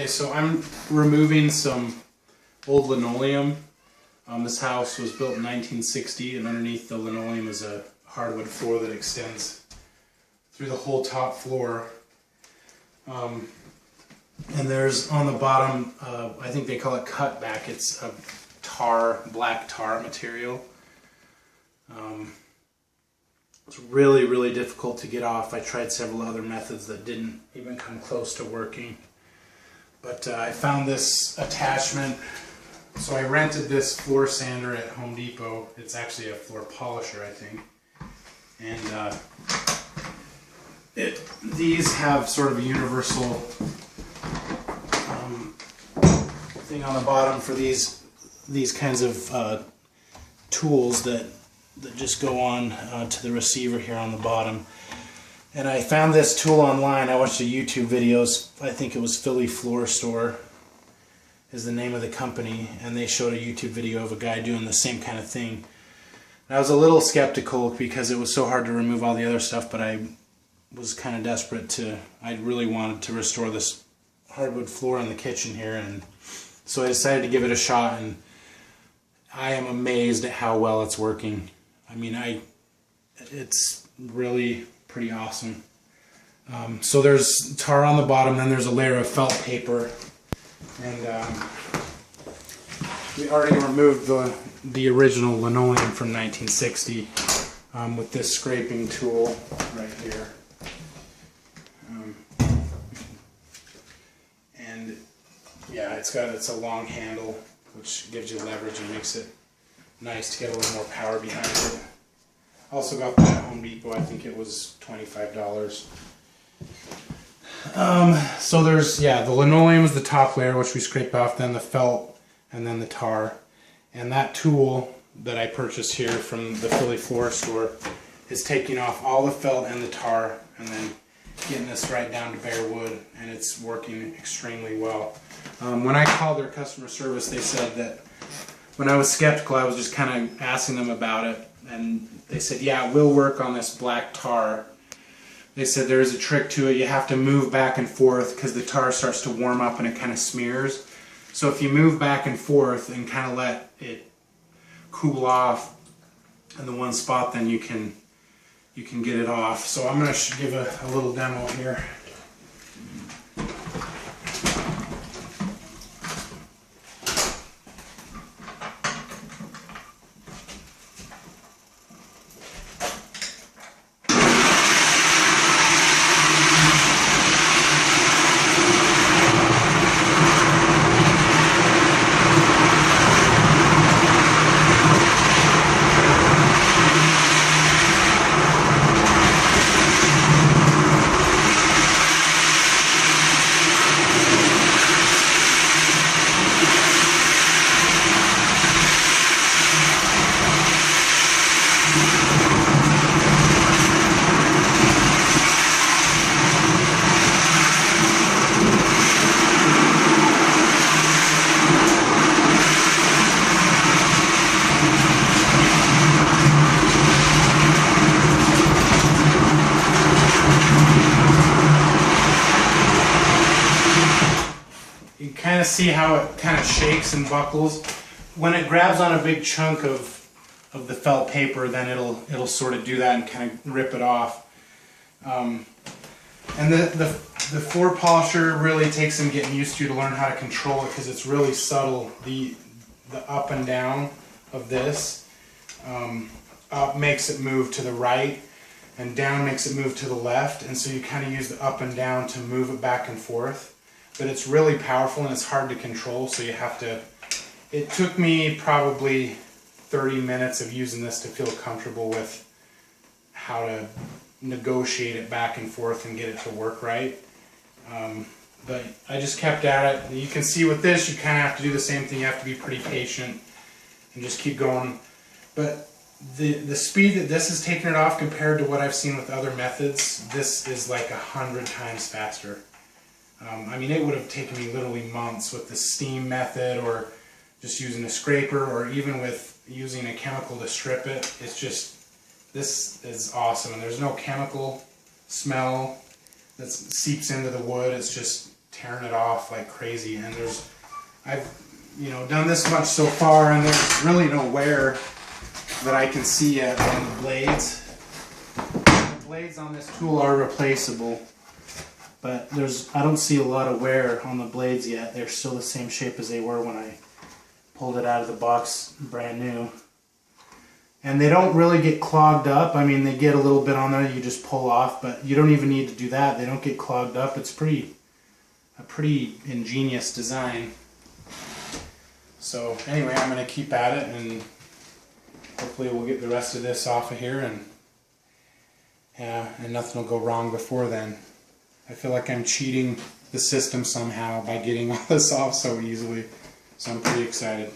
Okay, so I'm removing some old linoleum. This house was built in 1960, and underneath the linoleum is a hardwood floor that extends through the whole top floor. And there's on the bottom, I think they call it cutback. It's a black tar material. It's really, really difficult to get off. I tried several other methods that didn't even come close to working. But I found this attachment. So I rented this floor sander at Home Depot. It's actually a floor polisher, I think. And these have sort of a universal thing on the bottom for these kinds of tools that just go on to the receiver here on the bottom. And I found this tool online. I watched a YouTube videos. I think it was Philly Floor Store is the name of the company, and they showed a YouTube video of a guy doing the same kind of thing. And I was a little skeptical because it was so hard to remove all the other stuff, but I was kind of desperate I really wanted to restore this hardwood floor in the kitchen here, and so I decided to give it a shot, and I am amazed at how well it's working. I mean, it's really pretty awesome. So there's tar on the bottom, then there's a layer of felt paper, and we already removed the original linoleum from 1960 with this scraping tool right here. And yeah, it's a long handle, which gives you leverage and makes it nice to get a little more power behind it. Also got that at Home Depot. I think it was $25. So there's, the linoleum is the top layer, which we scrape off, then the felt, and then the tar. And that tool that I purchased here from the Philly Floor Store is taking off all the felt and the tar, and then getting this right down to bare wood, and it's working extremely well. When I called their customer service, they said that when I was skeptical, I was just kind of asking them about it, and they said, yeah, it will work on this black tar. They said there is a trick to it. You have to move back and forth because the tar starts to warm up and it kind of smears. So if you move back and forth and kind of let it cool off in the one spot, then you can get it off. So I'm going to give a little demo here. Kind of see how it kind of shakes and buckles. When it grabs on a big chunk of the felt paper, then it'll sort of do that and kind of rip it off. And the floor polisher really takes some getting used to learn how to control it, because it's really subtle. The up and down of this, up makes it move to the right, and down makes it move to the left, and so you kind of use the up and down to move it back and forth. But it's really powerful and it's hard to control, so you have to... It took me probably 30 minutes of using this to feel comfortable with how to negotiate it back and forth and get it to work right. But I just kept at it. You can see with this, you kind of have to do the same thing. You have to be pretty patient and just keep going. But the speed that this is taking it off compared to what I've seen with other methods, this is like 100 times faster. I mean, it would have taken me literally months with the steam method, or just using a scraper, or even with using a chemical to strip it. It's just, this is awesome, and there's no chemical smell that seeps into the wood. It's just tearing it off like crazy. And I've done this much so far, and there's really no wear that I can see yet on the blades. The blades on this tool are replaceable, but I don't see a lot of wear on the blades yet. They're still the same shape as they were when I pulled it out of the box brand new. And they don't really get clogged up. I mean, they get a little bit on there you just pull off, but you don't even need to do that. They don't get clogged up. It's a pretty ingenious design. So anyway, I'm going to keep at it, and hopefully we'll get the rest of this off of here, and nothing will go wrong before then. I feel like I'm cheating the system somehow by getting all this off so easily. So I'm pretty excited.